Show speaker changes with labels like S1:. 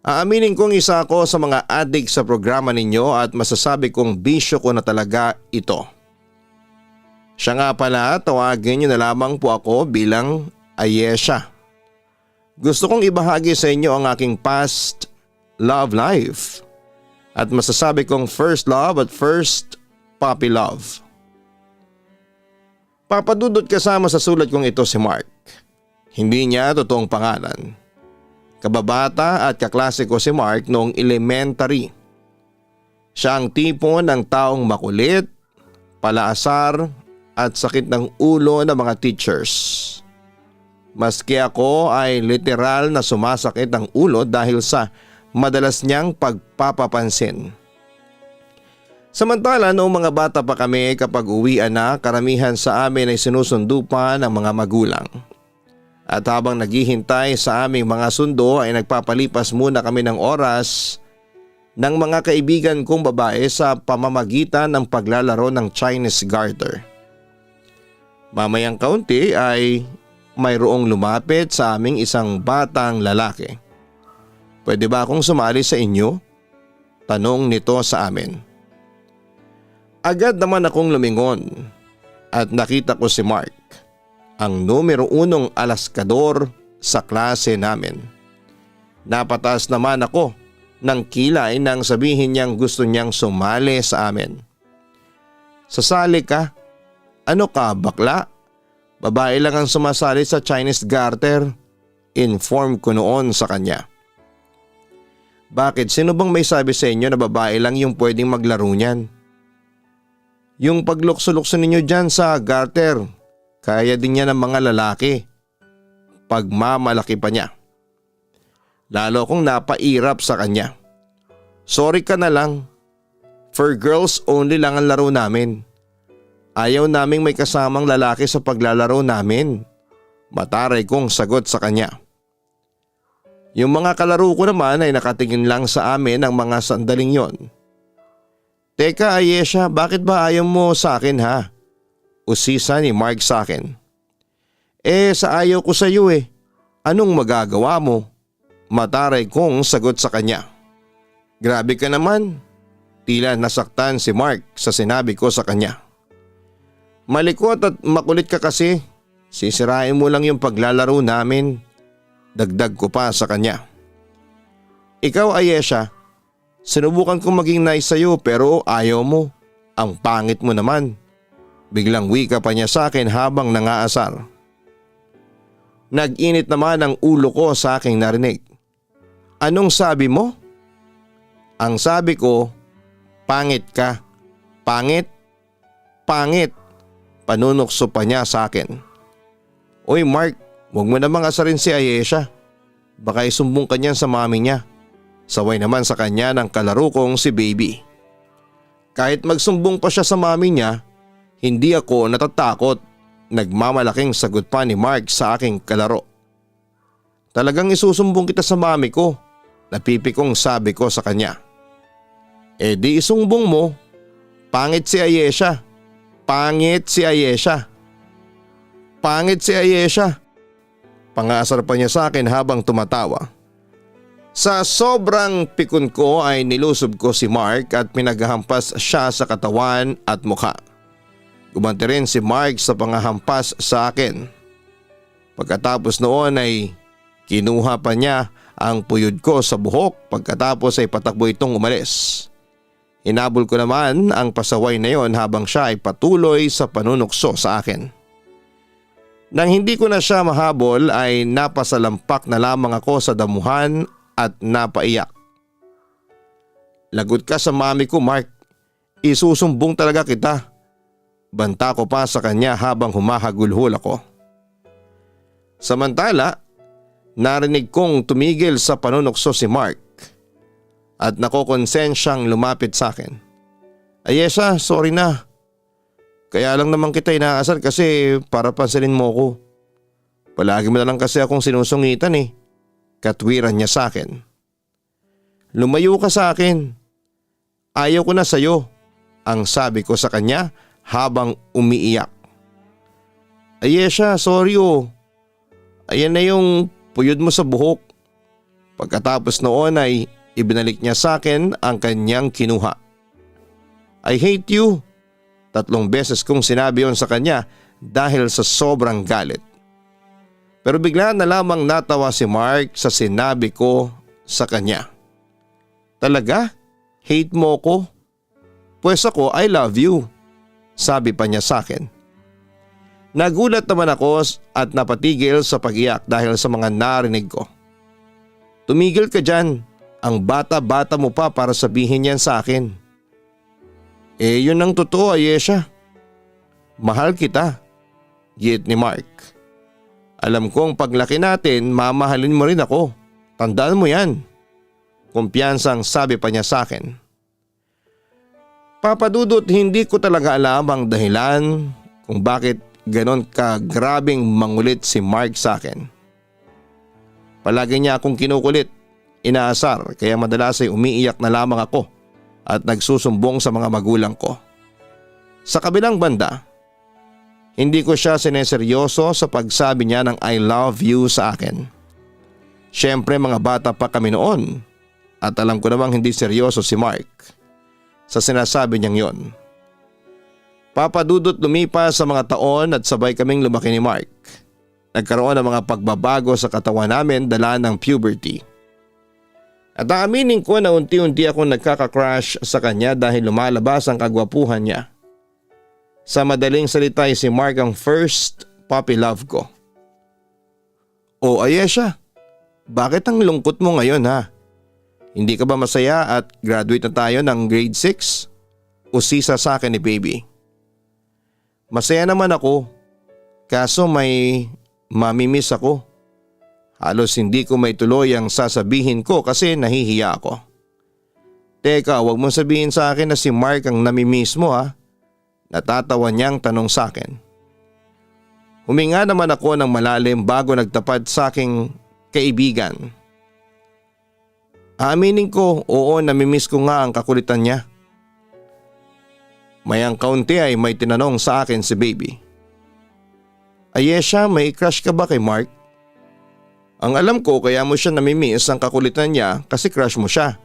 S1: Aaminin kong isa ako sa mga addict sa programa ninyo at masasabi kong bisyo ko na talaga ito. Siya nga pala, tawagin niyo na lamang po ako bilang Ayesha. Gusto kong ibahagi sa inyo ang aking past love life at masasabi kong first love at first puppy love. Papadudot kasama sa sulat kong ito si Mark. Hindi niya totoong pangalan. Kababata at kaklase ko si Mark noong elementary. Siya ang tipo ng taong makulit, palaasar at sakit ng ulo ng mga teachers. Maski ako ay literal na sumasakit ang ulo dahil sa madalas niyang pagpapapansin. Samantala noong mga bata pa kami kapag uwian na, karamihan sa amin ay sinusundo pa ng mga magulang. At habang naghihintay sa aming mga sundo ay nagpapalipas muna kami ng oras ng mga kaibigan kong babae sa pamamagitan ng paglalaro ng Chinese garter. Mamayang kaunti ay mayroong lumapit sa aming isang batang lalaki. Pwede ba akong sumali sa inyo? Tanong nito sa amin. Agad naman akong lumingon at nakita ko si Mark, ang numero 1 alaskador sa klase namin. Napataas naman ako ng kilay nang sabihin niyang gusto niyang sumali sa amin. Sasali ka? Ano ka, bakla? Babae lang ang sumasali sa Chinese garter. Inform ko noon sa kanya. Bakit? Sino bang may sabi sa inyo na babae lang yung pwedeng maglaro niyan? Yung paglukso-lukso ninyo dyan sa garter, kaya din niya ng mga lalaki. Pagmamalaki pa niya. Lalo akong napairap sa kanya. Sorry ka na lang. For girls only lang ang laro namin. Ayaw naming may kasamang lalaki sa paglalaro namin. Mataray kong sagot sa kanya. Yung mga kalaro ko naman ay nakatingin lang sa amin ang mga sandaling yon. Teka Ayesha, bakit ba ayaw mo sa akin ha? Usisa ni Mark sa akin. Sa ayaw ko sa iyo eh. Anong magagawa mo? Mataray kong sagot sa kanya. Grabe ka naman. Tila nasaktan si Mark sa sinabi ko sa kanya. Malikot at makulit ka kasi. Sisirain mo lang yung paglalaro namin. Dagdag ko pa sa kanya. Ikaw Ayesha, sinubukan kong maging nice sa'yo pero ayaw mo. Ang pangit mo naman. Biglang wika pa niya sa akin habang nangaasar. Nag-init naman ang ulo ko sa aking narinig. Anong sabi mo? Ang sabi ko, pangit ka. Pangit? Pangit. Panunokso pa niya sa akin. Uy Mark, huwag mo namang asarin si Ayesha. Baka isumbong ka niyan sa mami niya. Saway naman sa kanya ng kalaro kong si Baby. Kahit magsumbong pa siya sa mami niya, hindi ako natatakot. Nagmamalaking sagot pa ni Mark sa aking kalaro. Talagang isusumbong kita sa mami ko. Napipikong sabi ko sa kanya. Di isumbong mo. Pangit si Ayesha. Pangit si Ayesha. Pangit si Ayesha. Pangasar pa niya sa akin habang tumatawa. Sa sobrang pikon ko ay nilusob ko si Mark at pinaghahampas siya sa katawan at mukha. Gumanti rin si Mark sa pangahampas sa akin. Pagkatapos noon ay kinuha pa niya ang puyod ko sa buhok, pagkatapos ay patakbo itong umalis. Hinabol ko naman ang pasaway na yon habang siya ay patuloy sa panunukso sa akin. Nang hindi ko na siya mahabol ay napasalampak na lamang ako sa damuhan at napaiyak. Lagot ka sa mami ko Mark, isusumbong talaga kita. Banta ko pa sa kanya habang humahagulhol ako. Samantala, narinig kong tumigil sa panunukso si Mark at nakokonsensyang lumapit sa akin. Ayesha, sorry na. Kaya lang naman kita inaasar kasi para pansinin mo ko. Palagi mo na lang kasi akong sinusungitan eh. Katwiran niya sa akin. Lumayo ka sa akin. Ayaw ko na sa'yo. Ang sabi ko sa kanya habang umiiyak. Ayesha, sorry oh. Ayan na yung puyod mo sa buhok. Pagkatapos noon ay ibinalik niya sa akin ang kanyang kinuha. I hate you. 3 beses kong sinabi yon sa kanya dahil sa sobrang galit. Pero bigla na lamang natawa si Mark sa sinabi ko sa kanya. Talaga? Hate mo ko? Pues ako, I love you. Sabi pa niya sa akin. Nagulat naman ako at napatigil sa pag-iyak dahil sa mga narinig ko. Tumigil ka dyan. Ang bata-bata mo pa para sabihin yan sa akin. Yun ang totoo, Ayesha. Mahal kita. Git ni Mark. Alam kong paglaki natin, mamahalin mo rin ako. Tandaan mo yan. Kumpiyansang sabi pa niya sa akin. Papa Dudut, hindi ko talaga alam ang dahilan kung bakit ganon ka grabing mangulit si Mark sa akin. Palagi niya akong kinukulit, inaasar kaya madalas ay umiiyak na lamang ako at nagsusumbong sa mga magulang ko. Sa kabilang banda, hindi ko siya sineseryoso sa pagsabi niya ng I love you sa akin. Siyempre mga bata pa kami noon at alam ko namang hindi seryoso si Mark sa sinasabi niyang yon. Papa Dudut, lumipas sa mga taon at sabay kaming lumaki ni Mark. Nagkaroon ng mga pagbabago sa katawan namin dala ng puberty. At aaminin ko na unti-unti akong nagkaka-crush sa kanya dahil lumalabas ang kagwapuhan niya. Sa madaling salita ay si Mark ang first puppy love ko. O Ayesha, bakit ang lungkot mo ngayon ha? Hindi ka ba masaya at graduate na tayo ng grade 6? Usisa sa akin ni baby. Masaya naman ako, kaso may mamimiss ako. Halos hindi ko may tuloy ang sasabihin ko kasi nahihiya ako. Teka, wag mong sabihin sa akin na si Mark ang namimiss mo ha. Natatawa niyang tanong sa akin. Huminga naman ako ng malalim bago nagtapad sa aking kaibigan. Aminin ko, oo, namimiss ko nga ang kakulitan niya. Mayang kaunti ay may tinanong sa akin si baby. Ayesha, may crush ka ba kay Mark? Ang alam ko kaya mo siya namimiss ang kakulitan niya kasi crush mo siya.